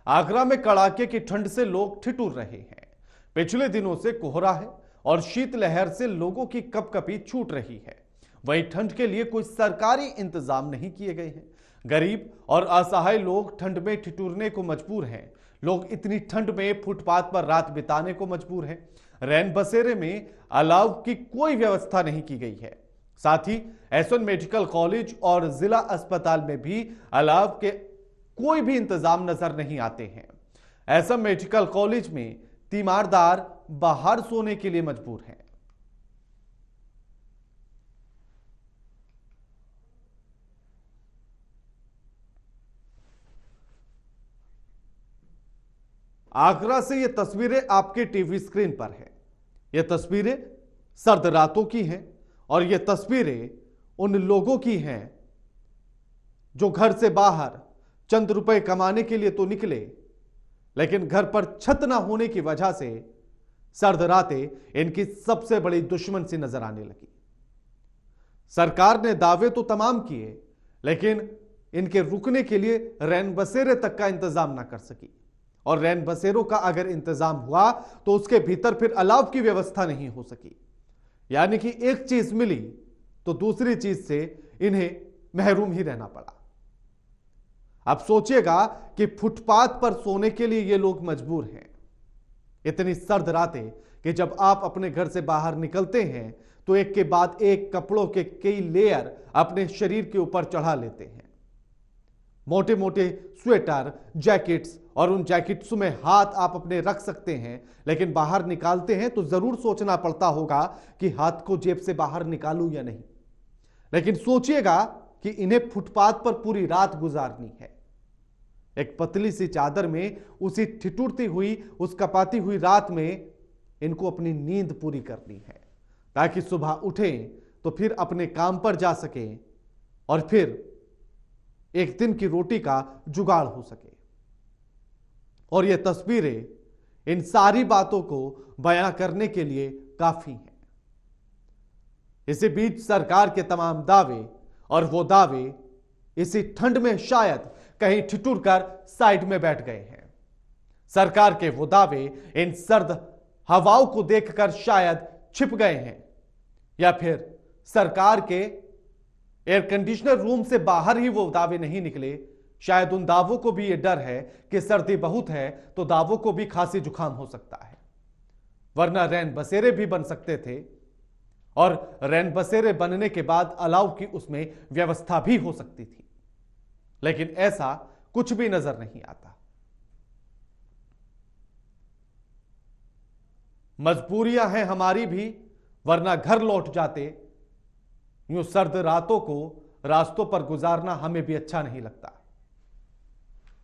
आगरा में कड़ाके की ठंड से लोग ठिठुर रहे हैं। पिछले दिनों से कोहरा है और शीतलहर से लोगों की कपकपी छूट रही है। वहीं ठंड के लिए कोई सरकारी इंतजाम नहीं किए गए हैं। गरीब और असहाय लोग ठंड में ठिठुरने को मजबूर हैं। लोग इतनी ठंड में फुटपाथ पर रात बिताने को मजबूर हैं। रैन बसेरे में अलाव की कोई व्यवस्था नहीं की गई है। साथ ही एसएन मेडिकल कॉलेज और जिला अस्पताल में भी अलाव के कोई भी इंतजाम नजर नहीं आते हैं। ऐसा मेडिकल कॉलेज में तीमारदार बाहर सोने के लिए मजबूर हैं। आगरा से ये तस्वीरें आपके टीवी स्क्रीन पर है। ये तस्वीरें सर्द रातों की हैं और ये तस्वीरें उन लोगों की हैं जो घर से बाहर चंद रुपए कमाने के लिए तो निकले, लेकिन घर पर छत ना होने की वजह से सर्द रातें इनकी सबसे बड़ी दुश्मन सी नजर आने लगी। सरकार ने दावे तो तमाम किए, लेकिन इनके रुकने के लिए रैन बसेरे तक का इंतजाम ना कर सकी। और रैन बसेरों का अगर इंतजाम हुआ तो उसके भीतर फिर अलाव की व्यवस्था नहीं हो सकी। यानी कि एक चीज मिली तो दूसरी चीज से इन्हें महरूम ही रहना पड़ा। अब सोचिएगा कि फुटपाथ पर सोने के लिए ये लोग मजबूर हैं। इतनी सर्द रातें कि जब आप अपने घर से बाहर निकलते हैं तो एक के बाद एक कपड़ों के कई लेयर अपने शरीर के ऊपर चढ़ा लेते हैं। मोटे मोटे स्वेटर, जैकेट्स, और उन जैकेट्स में हाथ आप अपने रख सकते हैं, लेकिन बाहर निकालते हैं तो जरूर सोचना पड़ता होगा कि हाथ को जेब से बाहर निकालूं या नहीं। लेकिन सोचिएगा कि इन्हें फुटपाथ पर पूरी रात गुजारनी है। एक पतली सी चादर में उसी ठिठुरती हुई, उस कपाती हुई रात में इनको अपनी नींद पूरी करनी है, ताकि सुबह उठें तो फिर अपने काम पर जा सकें और फिर एक दिन की रोटी का जुगाड़ हो सके। और ये तस्वीरें इन सारी बातों को बयां करने के लिए काफी हैं। इसी बीच सरकार के तमाम दावे, और वो दावे इसी ठंड में शायद कहीं ठिठुर कर साइड में बैठ गए हैं। सरकार के वो दावे इन सर्द हवाओं को देखकर शायद छिप गए हैं, या फिर सरकार के एयर कंडीशनर रूम से बाहर ही वो दावे नहीं निकले। शायद उन दावों को भी ये डर है कि सर्दी बहुत है तो दावों को भी खांसी जुकाम हो सकता है, वरना रैन बसेरे भी बन सकते थे और रैन बसेरे बनने के बाद अलाव की उसमें व्यवस्था भी हो सकती थी। लेकिन ऐसा कुछ भी नजर नहीं आता। मजबूरियां हैं हमारी भी, वरना घर लौट जाते। यूं सर्द रातों को रास्तों पर गुजारना हमें भी अच्छा नहीं लगता।